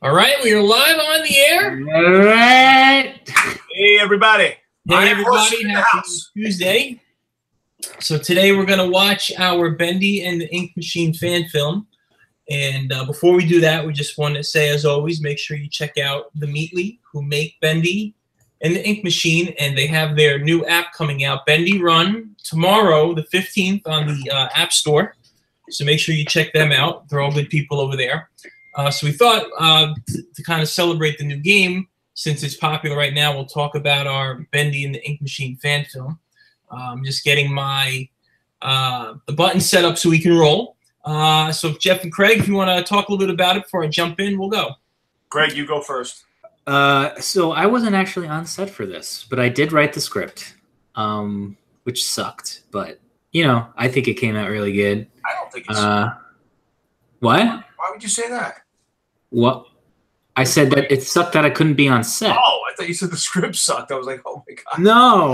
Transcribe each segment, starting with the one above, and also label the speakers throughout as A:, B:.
A: All right, we are live on the air.
B: All right.
C: Hey, everybody.
A: Hey, everybody. Happy Tuesday. So today we're going to watch our Bendy and the Ink Machine fan film. And before we do that, we just want to say, as always, make sure you check out theMeatly, who make Bendy and the Ink Machine. And they have their new app coming out, Bendy Run, tomorrow, the 15th, on the App Store. So make sure you check them out. They're all good people over there. So we thought to kind of celebrate the new game, since it's popular right now, we'll talk about our Bendy and the Ink Machine fan film. I'm just getting my the button set up so we can roll. So Jeff and Craig, if you want to talk a little bit about it before I jump in, we'll go.
C: Greg, you go first.
B: So I wasn't actually on set for this, but I did write the script, which sucked. But, you know, I think it came out really good.
C: I don't think it's
B: What?
C: Why would you say that?
B: What? I said that it sucked that I couldn't be on set.
C: Oh, I thought you said the script sucked. I was like, oh, my God.
B: No.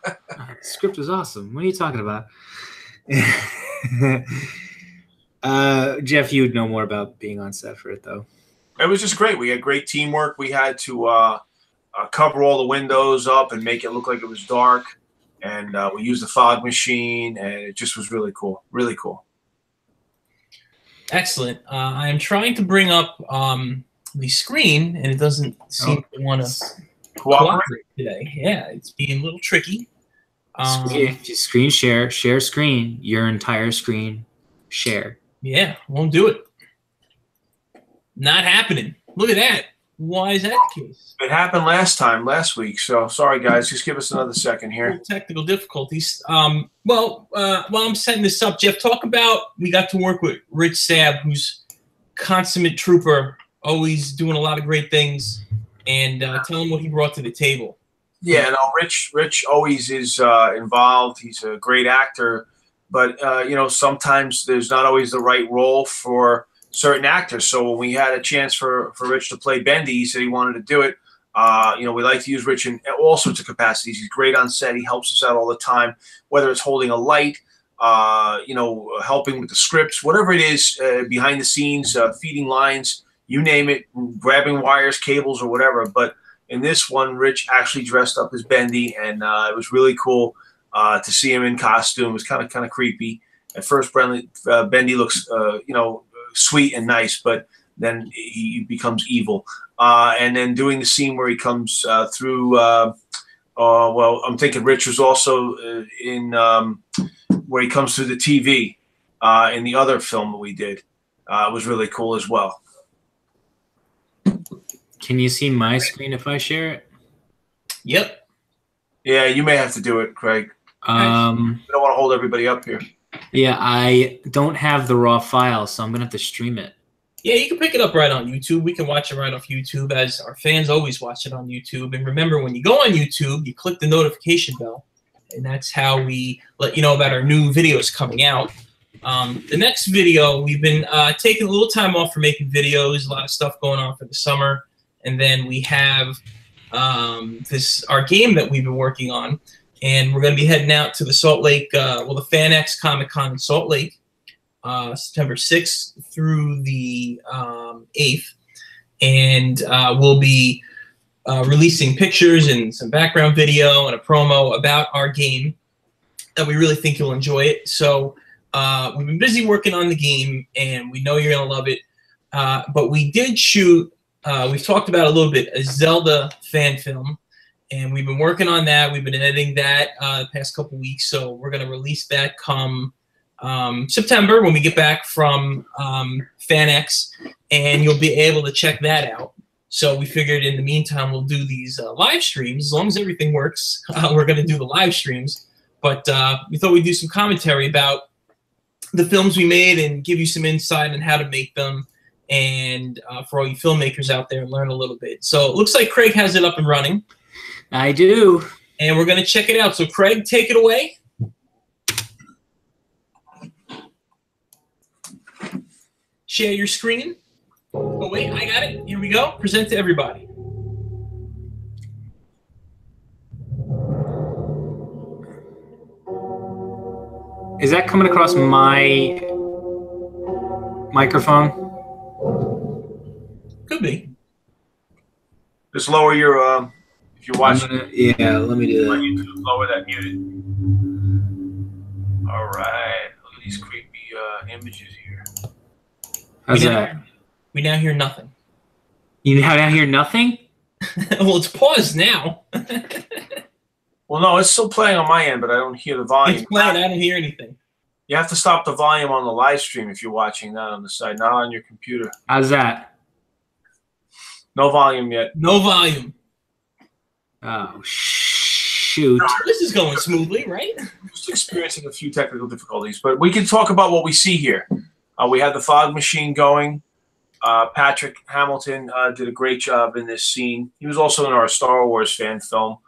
B: The script was awesome. What are you talking about? Jeff, you would know more about being on set for it, though.
C: It was just great. We had great teamwork. We had to cover all the windows up and make it look like it was dark. And we used the fog machine, and it just was really cool. Really cool.
A: Excellent. I am trying to bring up the screen, and it doesn't seem to want to cooperate today. Yeah, it's being a little tricky.
B: Just screen share screen, your entire screen share.
A: Yeah, won't do it. Not happening. Look at that. Why is that the case?
C: It happened last week. So sorry, guys. Just give us another second here.
A: Technical difficulties. Well, while I'm setting this up, Jeff, talk about, we got to work with Rich Sabb, who's consummate trooper, always doing a lot of great things, and tell him what he brought to the table.
C: Yeah, no, Rich always is involved. He's a great actor, but you know, sometimes there's not always the right role for certain actors. So when we had a chance for Rich to play Bendy, he said he wanted to do it. You know, we like to use Rich in all sorts of capacities. He's great on set. He helps us out all the time, whether it's holding a light, you know, helping with the scripts, whatever it is, behind the scenes, feeding lines, you name it, grabbing wires, cables, or whatever. But in this one, Rich actually dressed up as Bendy, and it was really cool to see him in costume. It was kind of creepy. At first, Bendy looks, you know, sweet and nice, but then he becomes evil. And then doing the scene where he comes through, well, I'm thinking Rich was also in where he comes through the TV in the other film that we did. It was really cool as well.
B: Can you see my screen if I share it?
A: Yep.
C: Yeah, you may have to do it, Craig. We don't want to hold everybody up here.
B: Yeah, I don't have the raw file, so I'm going to have to stream it.
A: Yeah, you can pick it up right on YouTube. We can watch it right off YouTube, as our fans always watch it on YouTube. And remember, when you go on YouTube, you click the notification bell, and that's how we let you know about our new videos coming out. The next video, we've been taking a little time off for making videos, a lot of stuff going on for the summer. And then we have our game that we've been working on. And we're going to be heading out to the Salt Lake, well, the FanX Comic-Con in Salt Lake, September 6th through the 8th. And we'll be releasing pictures and some background video and a promo about our game that we really think you'll enjoy it. So we've been busy working on the game, and we know you're going to love it. But we did shoot, we've talked about a little bit, a Zelda fan film. And we've been working on that. We've been editing that the past couple weeks. So we're going to release that come September when we get back from FanX. And you'll be able to check that out. So we figured in the meantime, we'll do these live streams. As long as everything works, we're going to do the live streams. But we thought we'd do some commentary about the films we made and give you some insight on how to make them. And for all you filmmakers out there, learn a little bit. So it looks like Craig has it up and running.
B: I do.
A: And we're going to check it out. So, Craig, take it away. Share your screen. Oh, wait, I got it. Here we go. Present to everybody.
B: Is that coming across my microphone?
A: Could be.
C: Just lower your if you're watching.
B: Yeah, let me do that.
C: YouTube, lower that muted. All right. Look at these creepy images here.
B: How's that?
A: We now hear nothing.
B: You now hear nothing?
A: Well, it's paused now.
C: Well, no, it's still playing on my end, but I don't hear the volume.
A: It's playing. I don't hear anything.
C: You have to stop the volume on the live stream if you're watching that on the side, not on your computer.
B: How's that?
C: No volume yet.
A: No volume.
B: Oh, shoot.
A: This is going smoothly, right?
C: Just experiencing a few technical difficulties, but we can talk about what we see here. We had the fog machine going. Patrick Hamilton did a great job in this scene. He was also in our Star Wars fan film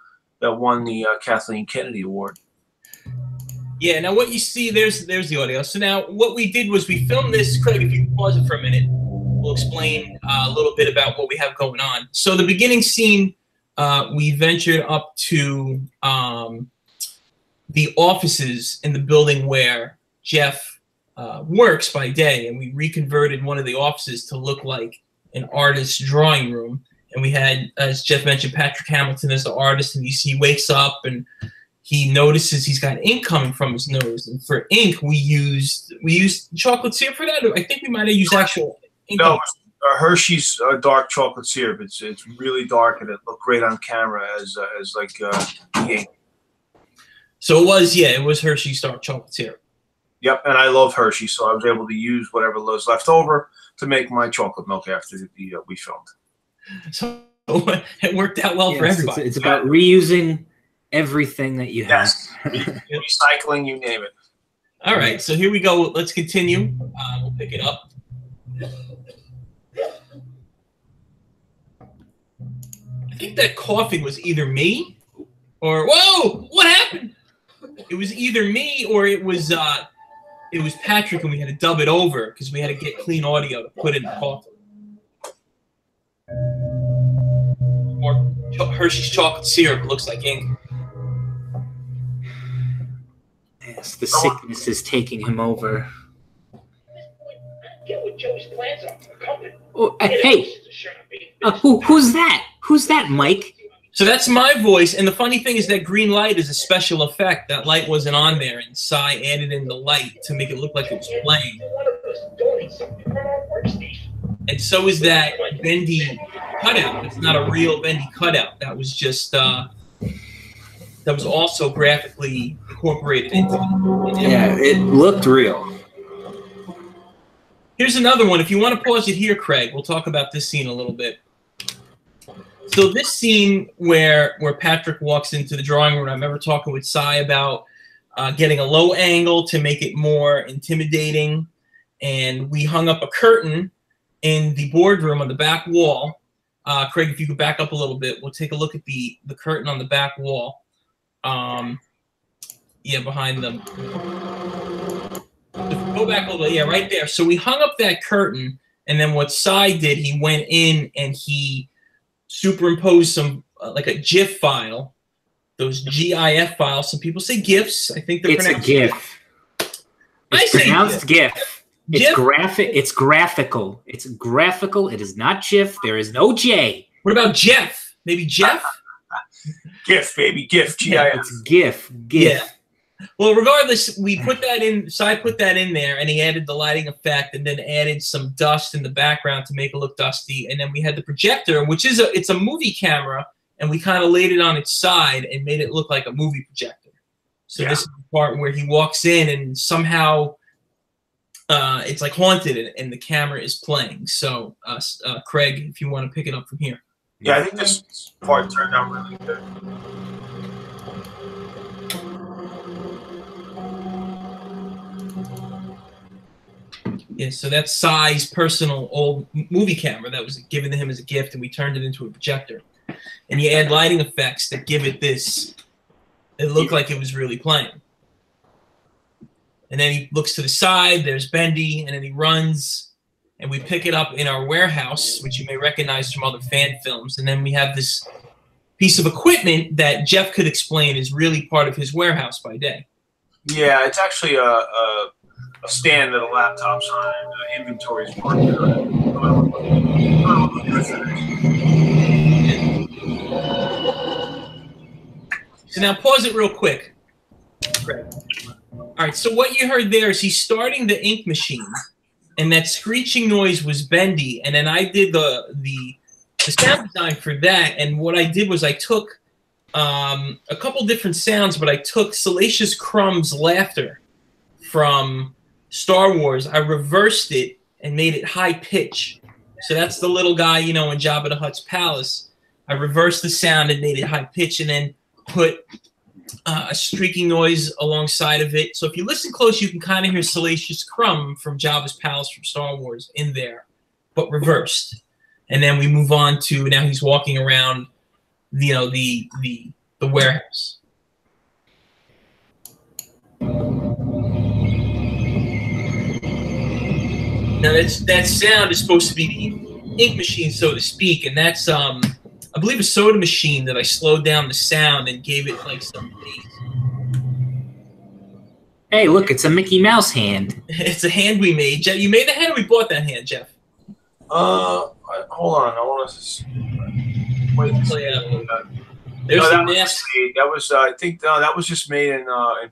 C: that won the Kathleen Kennedy Award.
A: Yeah, now what you see, there's the audio. So now what we did was we filmed this. Craig, if you can pause it for a minute, we'll explain a little bit about what we have going on. So the beginning scene, we ventured up to the offices in the building where Jeff works by day, and we reconverted one of the offices to look like an artist's drawing room. And we had, as Jeff mentioned, Patrick Hamilton as the artist, and he wakes up and he notices he's got ink coming from his nose. And for ink, we used chocolate syrup for that. I think we might have used actual ink.
C: No, Hershey's dark chocolate syrup. It's really dark, and it looked great on camera as like ink.
A: So it was Hershey's dark chocolate syrup.
C: Yep, and I love Hershey, so I was able to use whatever was left over to make my chocolate milk after we filmed.
A: So it worked out well for everybody.
B: It's about reusing everything that you have.
C: Yes. Recycling, you name it.
A: All right, so here we go. Let's continue. We'll pick it up. I think that coughing was either me or whoa! What happened? It was either me or it was Patrick, and we had to dub it over because we had to get clean audio to put in the coughing. Or Hershey's chocolate syrup looks like ink.
B: Yes, the sickness is taking him over. Oh, hey, who's that? Who's that, Mike?
A: So that's my voice, and the funny thing is that green light is a special effect. That light wasn't on there, and Cy added in the light to make it look like it was playing. And so is that Bendy cutout. It's not a real Bendy cutout. That was just that was also graphically incorporated into it.
B: Yeah, it looked real.
A: Here's another one. If you want to pause it here, Craig, we'll talk about this scene a little bit. So this scene where Patrick walks into the drawing room, I remember talking with Cy about getting a low angle to make it more intimidating. And we hung up a curtain in the boardroom on the back wall. Craig, if you could back up a little bit, we'll take a look at the curtain on the back wall. Yeah, behind them. Go back a little bit. Yeah, right there. So we hung up that curtain, and then what Cy did, he went in and he superimposed some like a GIF file, those GIF files. Some people say GIFs. I think they're
B: pronounced GIF. It's pronounced GIF. It's graphic. It's graphical. It's graphical. It is not GIF. There is no J.
A: What about Jeff? Maybe Jeff?
C: GIF, baby. GIF. GIF.
B: Yeah, it's GIF. GIF.
A: Yeah. Well, regardless, we put that in. Cy put that in there, and he added the lighting effect, and then added some dust in the background to make it look dusty. And then we had the projector, which is it's a movie camera, and we kind of laid it on its side and made it look like a movie projector. So this is the part where he walks in, and somehow it's like haunted, and the camera is playing. So, Craig, if you want to pick it up from here.
C: Yeah, I think this part turned out really good.
A: Yeah, so that's Cy's personal old movie camera that was given to him as a gift, and we turned it into a projector. And you add lighting effects that give it this, it looked like it was really playing. And then he looks to the side, there's Bendy, and then he runs, and we pick it up in our warehouse, which you may recognize from other fan films. And then we have this piece of equipment that Jeff could explain is really part of his warehouse by day.
C: Yeah, it's actually a stand that a laptop's on, and inventory is marked.
A: So now pause it real quick. All right, so what you heard there is he's starting the ink machine, and that screeching noise was Bendy, and then I did the sound design for that, and what I did was I took a couple different sounds, but I took Salacious Crumb's laughter from Star Wars. I reversed it and made it high pitch. So that's the little guy, you know, in Jabba the Hutt's palace. I reversed the sound and made it high pitch, and then put a streaking noise alongside of it. So if you listen close, you can kind of hear Salacious Crumb from Jabba's palace from Star Wars in there, but reversed. And then we move on to now he's walking around, you know, the warehouse. Now that sound is supposed to be the ink machine, so to speak, and that's I believe a soda machine that I slowed down the sound and gave it like some bass.
B: Hey, look, it's a Mickey Mouse hand.
A: It's a hand we made. Jeff, you made the hand or we bought that hand, Jeff?
C: Hold on. I want to wait.
A: There's
C: no,
A: the
C: that
A: mask.
C: was I think that was just made in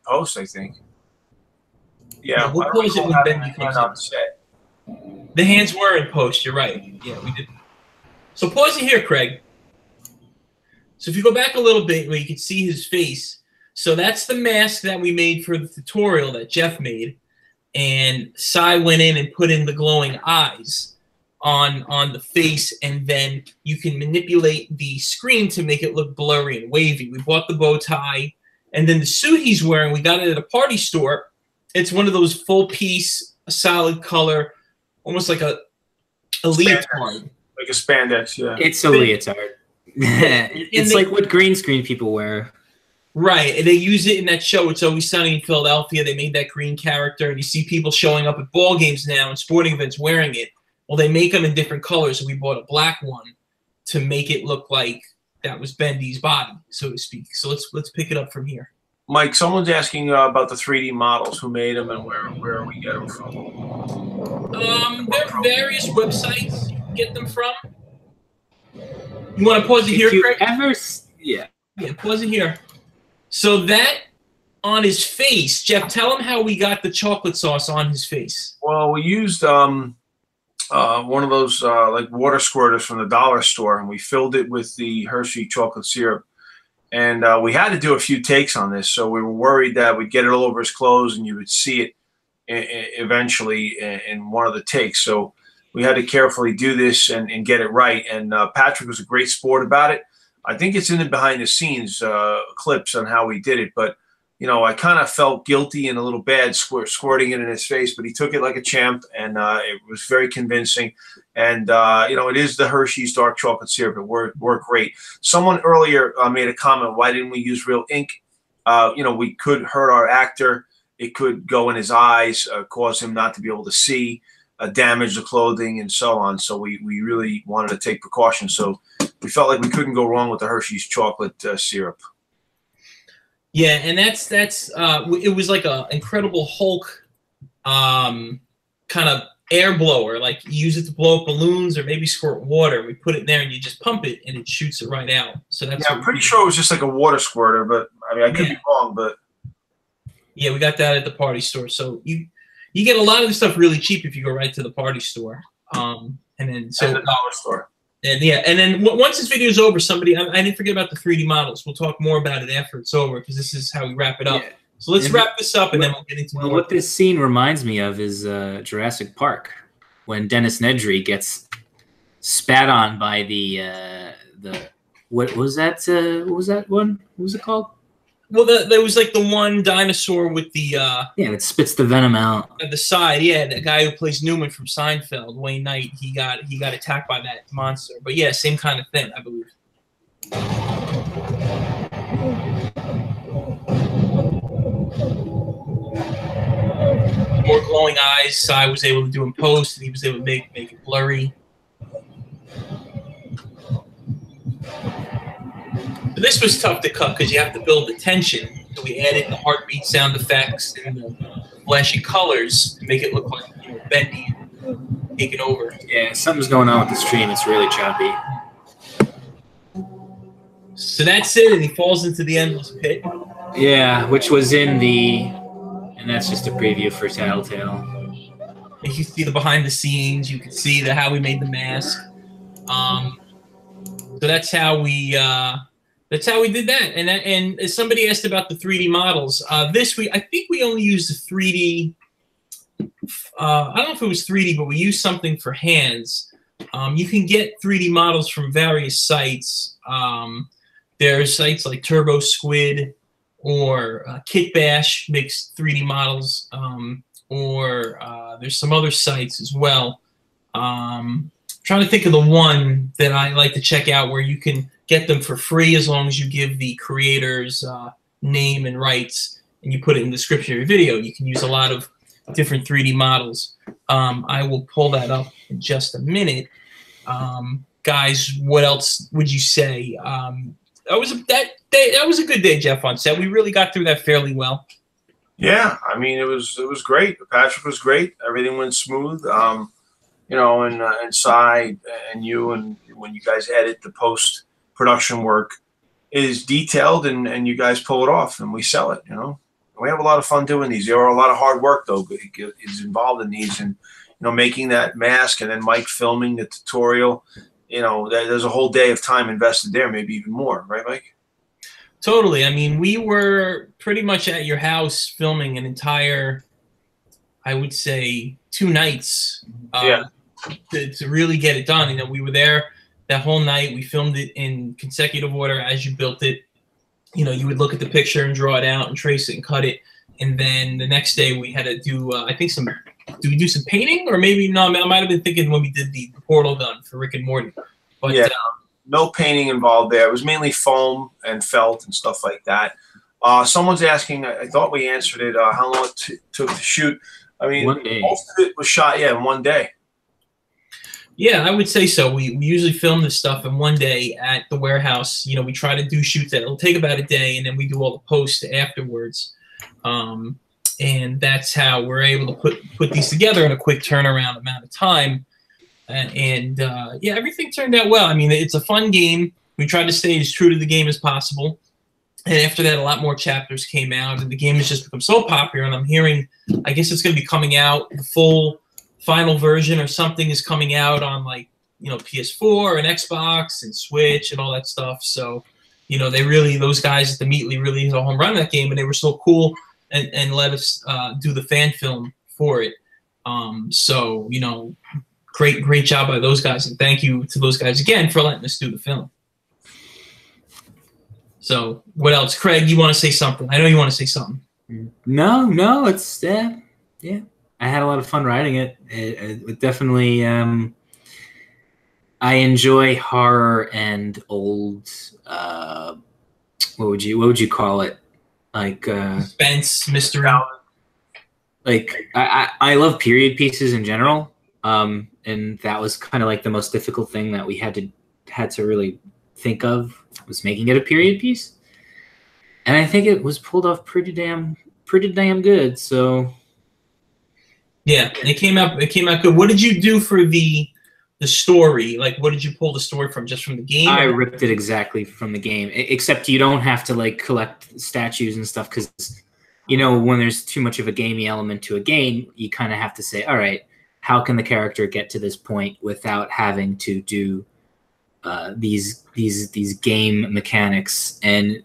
C: post, I think. Yeah,
A: We'll close it when Bendy comes
C: on
A: in.
C: set.
A: The hands were in post, you're right. Yeah, we did. So pause it here, Craig. So if you go back a little bit where you can see his face, so that's the mask that we made for the tutorial that Jeff made. And Cy went in and put in the glowing eyes on the face, and then you can manipulate the screen to make it look blurry and wavy. We bought the bow tie, and then the suit he's wearing, we got it at a party store. It's one of those full piece, solid color, almost like a leotard.
C: Like a spandex, yeah.
B: It's a leotard. It's like what green screen people wear.
A: Right, and they use it in that show, It's Always Sunny in Philadelphia. They made that green character, and you see people showing up at ball games now and sporting events wearing it. Well, they make them in different colors, so we bought a black one to make it look like that was Bendy's body, so to speak. So let's pick it up from here.
C: Mike, someone's asking about the 3D models. Who made them and where we get them from?
A: There are various websites you can get them from. You want to pause it here, Craig?
B: Yeah,
A: pause it here. So that on his face, Jeff, tell him how we got the chocolate sauce on his face.
C: Well, we used one of those like water squirters from the dollar store, and we filled it with the Hershey chocolate syrup. And we had to do a few takes on this, so we were worried that we'd get it all over his clothes and you would see it eventually in one of the takes. So we had to carefully do this and get it right. And Patrick was a great sport about it. I think it's in the behind the scenes clips on how we did it. But, you know, I kind of felt guilty and a little bad squirting it in his face, but he took it like a champ, and it was very convincing. And, you know, it is the Hershey's dark chocolate syrup. It worked great. Someone earlier made a comment, why didn't we use real ink? You know, we could hurt our actor. It could go in his eyes, cause him not to be able to see, damage the clothing, and so on. So we really wanted to take precautions. So we felt like we couldn't go wrong with the Hershey's chocolate syrup.
A: Yeah, and that's it was like a Incredible Hulk kind of air blower. Like you use it to blow up balloons or maybe squirt water. We put it in there and you just pump it and it shoots it right out. So that's
C: I'm pretty sure it was just like a water squirter, but I mean I could be wrong, but
A: yeah, we got that at the party store. So you get a lot of the stuff really cheap if you go right to the party store. And then so
C: the dollar store.
A: And yeah, and then once this video is over, I didn't forget about the 3D models. We'll talk more about it after it's over because this is how we wrap it up. Yeah. So let's wrap this up and then we'll get into more.
B: What this scene reminds me of is Jurassic Park, when Dennis Nedry gets spat on by the what was that? What was that one? What was it called?
A: Well, there was like the one dinosaur with the
B: it spits the venom out
A: at the side. Yeah, the guy who plays Newman from Seinfeld, Wayne Knight, he got attacked by that monster. But yeah, same kind of thing, I believe. More glowing eyes. Cy was able to do in post, and he was able to make it blurry. But this was tough to cut because you have to build the tension. So we added the heartbeat sound effects and the flashy colors to make it look like Bendy taking over.
B: Yeah, something's going on with the stream. It's really choppy.
A: So that's it, and he falls into the endless pit.
B: Yeah, which was in the, and that's just a preview for Tattletale.
A: You can see the behind the scenes. You can see how we made the mask. So that's how we did that. And somebody asked about the 3D models. This week, I think we only used the 3D. I don't know if it was 3D, but we used something for hands. You can get 3D models from various sites. There's sites like Turbo Squid or Kitbash makes 3D models, or there's some other sites as well. Trying to think of the one that I like to check out where you can get them for free as long as you give the creator's name and rights and you put it in the description of your video. You can use a lot of different 3D models. I will pull that up in just a minute. Guys, what else would you say? That was a good day, Jeff, on set. We really got through that fairly well.
C: Yeah, I mean, it was great. Patrick was great. Everything went smooth. You know, and Cy and you, and when you guys edit the post-production work, is detailed, and you guys pull it off, and we sell it, you know. We have a lot of fun doing these. There are a lot of hard work, though, is involved in these, and, you know, making that mask and then Mike filming the tutorial, you know, there's a whole day of time invested there, maybe even more. Right, Mike?
A: Totally. I mean, we were pretty much at your house filming an entire, I would say, 2 nights.
C: Yeah.
A: To really get it done. You know, we were there that whole night. We filmed it in consecutive order as you built it. You know, you would look at the picture and draw it out and trace it and cut it. And then the next day we had to do, I think do we do some painting? Or maybe, no, I might have been thinking when we did the portal gun for Rick and Morty. But
C: yeah, no painting involved there. It was mainly foam and felt and stuff like that. Someone's asking, I thought we answered it, how long it took to shoot. I mean, most of it was shot, in one day.
A: Yeah, I would say so. We usually film this stuff in one day at the warehouse. You know, we try to do shoots that it'll take about a day, and then we do all the posts afterwards. And that's how we're able to put these together in a quick turnaround amount of time. Yeah, everything turned out well. I mean, it's a fun game. We tried to stay as true to the game as possible. And after that, a lot more chapters came out, and the game has just become so popular. And I'm hearing, I guess it's going to be coming out, the full final version or something is coming out on, like, you know, PS4 and Xbox and Switch and all that stuff. So, you know, those guys at theMeatly really hit a home run in that game, and they were so cool and let us do the fan film for it. So, you know, great job by those guys, and thank you to those guys again for letting us do the film. So, what else? Craig, you want to say something? I know you want to say something.
B: No, it's yeah. I had a lot of fun writing it. It definitely. I enjoy horror and old. What would you call it? Like
A: suspense, mystery.
B: Like I love period pieces in general. And that was kind of like the most difficult thing that we had to really think of, was making it a period piece. And I think it was pulled off pretty damn good. So.
A: Yeah, it came out good. What did you do for the story? Like, what did you pull the story from? Just from the game?
B: I ripped it exactly from the game, except you don't have to, like, collect statues and stuff, because, you know, when there's too much of a gamey element to a game, you kind of have to say, all right, how can the character get to this point without having to do these game mechanics? And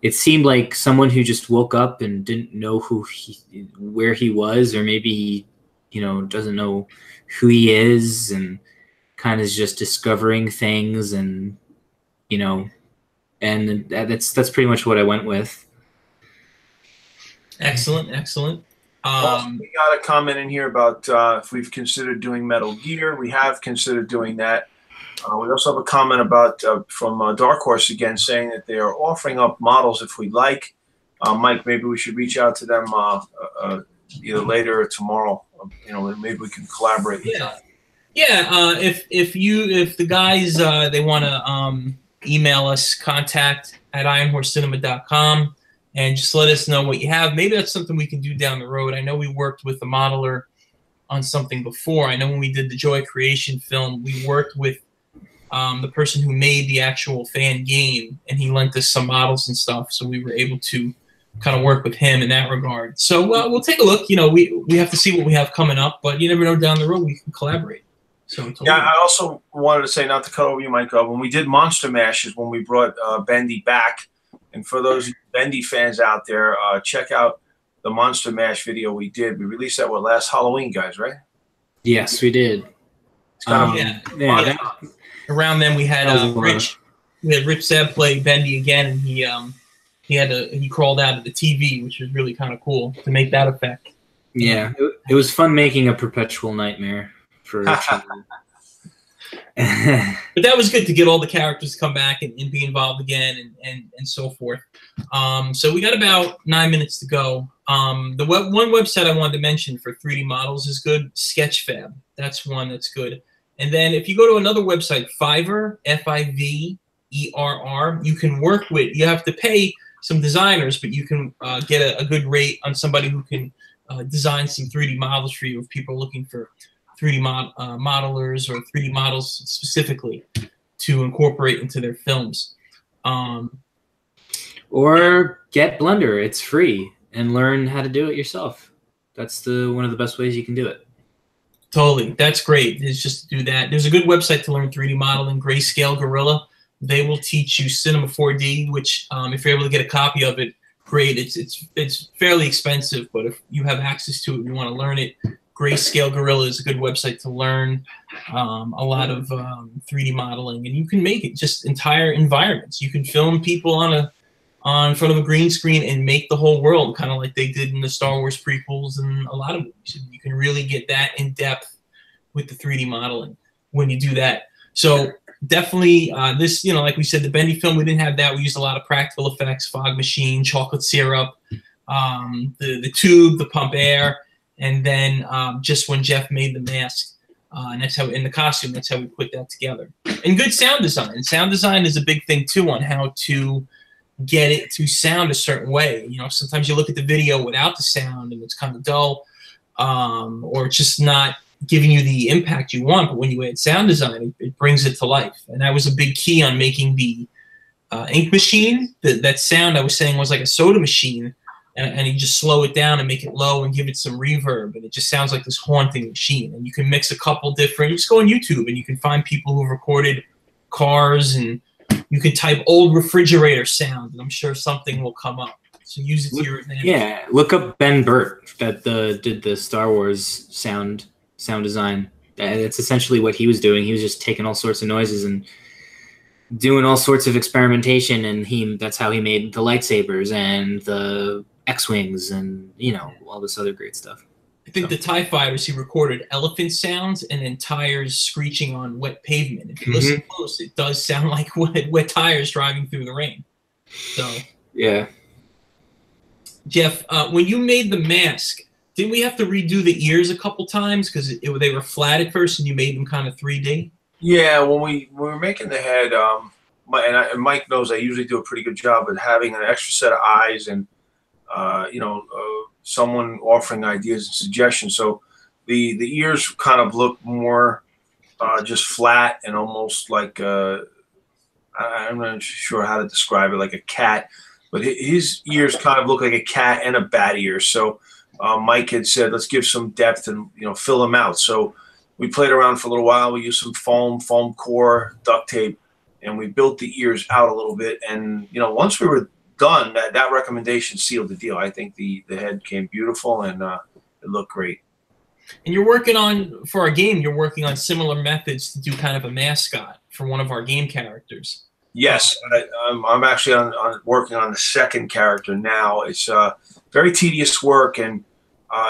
B: it seemed like someone who just woke up and didn't know where he was, or maybe, you know, doesn't know who he is, and kind of is just discovering things, and, you know, and that's pretty much what I went with.
A: Excellent.
C: Also, we got a comment in here about if we've considered doing Metal Gear. We have considered doing that. We also have a comment about from Dark Horse again, saying that they are offering up models if we'd like. Mike, maybe we should reach out to them either later or tomorrow. You know, maybe we can collaborate.
A: Yeah. If the guys they want to email us, contact@ironhorsecinema.com, and just let us know what you have. Maybe that's something we can do down the road. I know we worked with the modeler on something before. I know when we did the Joy Creation film, we worked with the person who made the actual fan game, and he lent us some models and stuff, so we were able to kind of work with him in that regard. So we'll take a look. You know, we have to see what we have coming up, but you never know, down the road we can collaborate. So
C: yeah, I also wanted to say, not to cut over you, Mike, when we did Monster Mash is when we brought Bendy back. And for those Bendy fans out there, check out the Monster Mash video we did. We released that last Halloween, guys, right?
B: Yes, we did.
C: It's kind of
A: around then we had Rich Zeb play Bendy again, and he crawled out of the TV, which was really kind of cool to make that effect.
B: Yeah, it was fun making a perpetual nightmare for
A: but that was good to get all the characters to come back and be involved again and so forth. So we got about 9 minutes to go. One website I wanted to mention for 3D models is good, Sketchfab. That's one that's good. And then if you go to another website, Fiverr, Fiverr, you can work with, you have to pay some designers, but you can get a good rate on somebody who can design some 3D models for you if people are looking for 3D modelers or 3D models specifically to incorporate into their films.
B: Or get Blender. It's free, and learn how to do it yourself. That's one of the best ways you can do it.
A: Totally. That's great. It's just to do that. There's a good website to learn 3D modeling, Grayscale Gorilla. They will teach you Cinema 4D, which if you're able to get a copy of it, great. It's fairly expensive, but if you have access to it and you want to learn it, Grayscale Gorilla is a good website to learn a lot of 3D modeling, and you can make it just entire environments. You can film people on front of a green screen and make the whole world, kind of like they did in the Star Wars prequels and a lot of movies. You can really get that in depth with the 3D modeling when you do that. So definitely this, you know, like we said, the Bendy film, we didn't have that. We used a lot of practical effects, fog machine, chocolate syrup, the tube, the pump air. And then just when Jeff made the mask, and that's how, in the costume, that's how we put that together. And good sound design. And sound design is a big thing, too, on how to get it to sound a certain way. You know, sometimes you look at the video without the sound and it's kind of dull, or it's just not giving you the impact you want. But when you add sound design, it brings it to life. And that was a big key on making the ink machine. That sound I was saying was like a soda machine. And you just slow it down and make it low and give it some reverb, and it just sounds like this haunting machine. And you can mix a couple different, you just go on YouTube and you can find people who recorded cars, and you can type old refrigerator sound, and I'm sure something will come up. So use it to your advantage. Yeah,
B: look up Ben Burt that did the Star Wars sound design. That's essentially what he was doing. He was just taking all sorts of noises and doing all sorts of experimentation, and that's how he made the lightsabers and the X-Wings and, you know, all this other great stuff.
A: I think the TIE Fighters, he recorded elephant sounds and then tires screeching on wet pavement. If you listen close, it does sound like wet tires driving through the rain. So
B: yeah.
A: Jeff, when you made the mask, didn't we have to redo the ears a couple times because they were flat at first and you made them kind of 3D? Yeah,
C: when we were making the head, and Mike knows I usually do a pretty good job at having an extra set of eyes and someone offering ideas and suggestions. So the ears kind of look more just flat and almost like I'm not sure how to describe it, like a cat. But his ears kind of look like a cat and a bat ear. So Mike had said, let's give some depth and fill them out. So we played around for a little while. We used some foam core, duct tape, and we built the ears out a little bit. And once we were done, that recommendation sealed the deal. I think the head came beautiful and it looked great.
A: And you're working on, for our game, you're working on similar methods to do kind of a mascot for one of our game characters.
C: Yes, I'm actually working on the second character now. It's very tedious work, and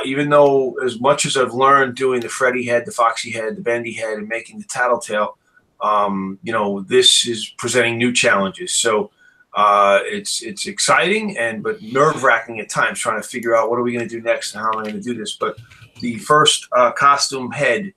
C: even though as much as I've learned doing the Freddy head, the Foxy head, the Bendy head, and making the Tattletale, this is presenting new challenges. So it's exciting but nerve-wracking at times, trying to figure out what are we going to do next and how am I going to do this. But the first costume head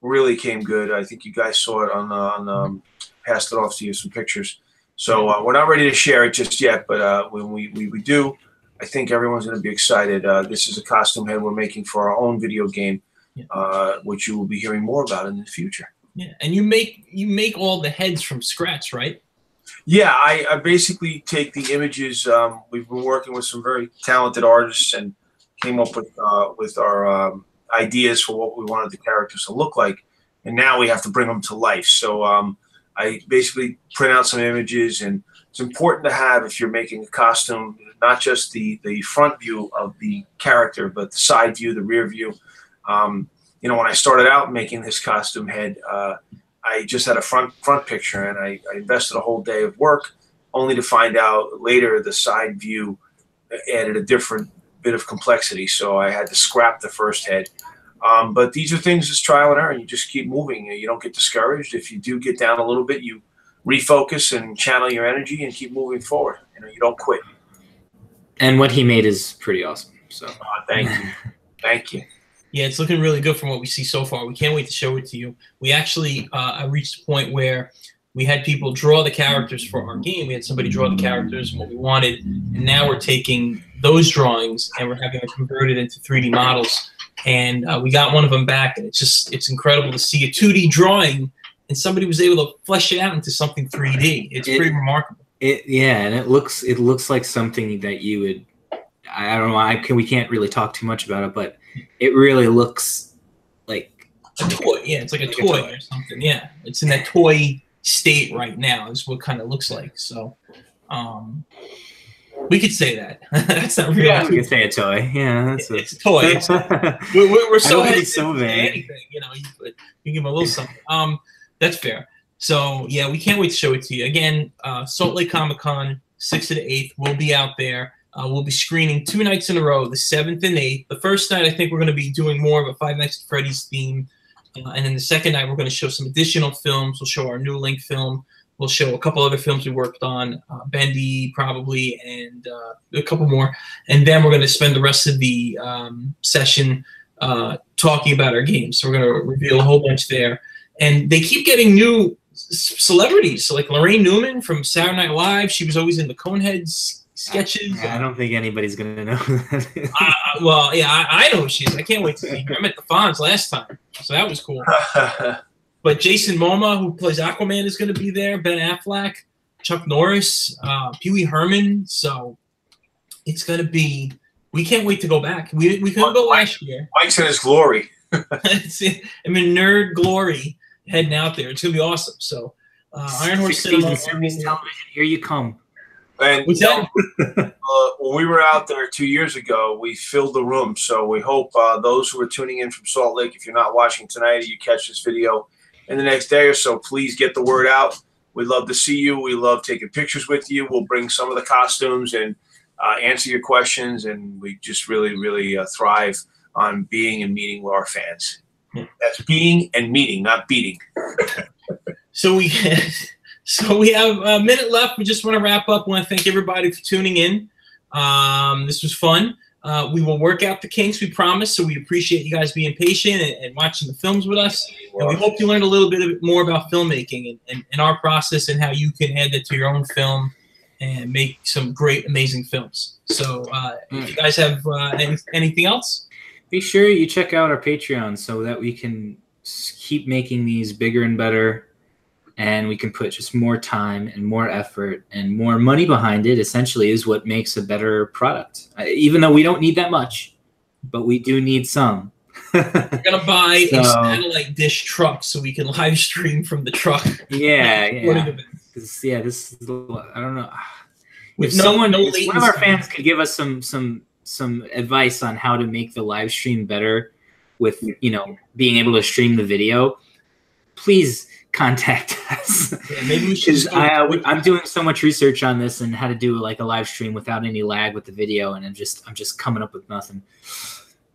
C: really came good. I think you guys saw it on passed it off to you, some pictures. So we're not ready to share it just yet, but when we do, I think everyone's going to be excited. This is a costume head we're making for our own video game, which you will be hearing more about in the future.
A: Yeah, and you make all the heads from scratch, right?
C: Yeah, I basically take the images. We've been working with some very talented artists and came up with our ideas for what we wanted the characters to look like, and now we have to bring them to life. So I basically print out some images, and it's important to have, if you're making a costume, not just the front view of the character, but the side view, the rear view. You know, when I started out making this costume head, I just had a front picture, and I invested a whole day of work, only to find out later the side view added a different bit of complexity. So I had to scrap the first head. But these are things that's trial and error, and you just keep moving. You don't get discouraged. If you do get down a little bit, you refocus and channel your energy and keep moving forward. You know, you don't quit.
B: And what he made is pretty awesome. So
C: thank you. Thank you.
A: Yeah, it's looking really good from what we see so far. We can't wait to show it to you. We actually reached a point where we had people draw the characters for our game. We had somebody draw the characters and what we wanted, and now we're taking those drawings and we're having them converted into 3D models. And we got one of them back, and it's incredible to see a 2D drawing and somebody was able to flesh it out into something 3D. It's pretty remarkable.
B: Yeah, and it looks like something that you would. I don't know. We can't really talk too much about it, but it really looks like
A: a toy. Yeah, it's like a toy or something. Yeah, it's in that toy state right now. Is what kind of looks like. So, we could say that. That's not real.
B: Yeah, we could say a toy. Yeah,
A: it's a toy. We're so
B: hesitant to say
A: anything. You know, you give them a little something. That's fair. So yeah, we can't wait to show it to you again. Salt Lake Comic-Con, 6th to the 8th. We'll be out there. We'll be screening 2 nights in a row, the 7th and 8th. The first night, I think we're going to be doing more of a Five Nights at Freddy's theme. And then the second night, we're going to show some additional films. We'll show our new Link film. We'll show a couple other films we worked on, Bendy probably, and a couple more. And then we're going to spend the rest of the session talking about our games. So we're going to reveal a whole bunch there. And they keep getting new celebrities. So like Lorraine Newman from Saturday Night Live. She was always in the Coneheads sketches.
B: I don't think anybody's going to know who that is.
A: Well, yeah, I know who she is. I can't wait to see her. I met the Fonz last time, so that was cool. But Jason Momoa, who plays Aquaman, is going to be there. Ben Affleck, Chuck Norris, Pee Wee Herman. So it's going to be – we can't wait to go back. We couldn't go last year.
C: Mike's in his glory.
A: I'm in nerd glory heading out there. It's going to be awesome. So Iron Horse Cinema.
B: Television, here you come.
C: And when we were out there 2 years ago, we filled the room. So we hope those who are tuning in from Salt Lake, if you're not watching tonight, or you catch this video in the next day or so, please get the word out. We'd love to see you. We love taking pictures with you. We'll bring some of the costumes and answer your questions. And we just really, really thrive on being and meeting with our fans. That's being and meeting, not beating.
A: So we have a minute left. We just want to wrap up. We want to thank everybody for tuning in. This was fun. We will work out the kinks, we promise. So we appreciate you guys being patient and watching the films with us. And we hope you learned a little bit more about filmmaking and our process and how you can add that to your own film and make some great, amazing films. So if you guys have anything else?
B: Be sure you check out our Patreon so that we can keep making these bigger and better. And we can put just more time and more effort and more money behind it, essentially, is what makes a better product. Even though we don't need that much, but we do need some.
A: We're going to buy a satellite dish truck so we can live stream from the truck.
B: Yeah. This is, I don't know. If one of our fans could give us some advice on how to make the live stream better with, being able to stream the video, please contact us.
A: Yeah, maybe we should.
B: I'm doing so much research on this and how to do like a live stream without any lag with the video, and I'm just coming up with nothing.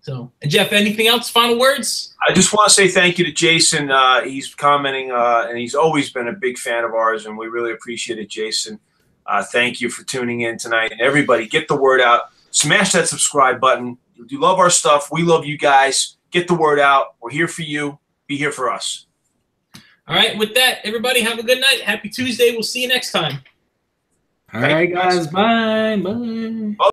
A: So, and Jeff, anything else? Final words?
C: I just want to say thank you to Jason. He's commenting, and he's always been a big fan of ours, and we really appreciate it, Jason. Thank you for tuning in tonight, and everybody, get the word out. Smash that subscribe button. You love our stuff. We love you guys. Get the word out. We're here for you. Be here for us.
A: All right, with that, everybody have a good night. Happy Tuesday. We'll see you next time.
B: All right, guys. Bye. Bye.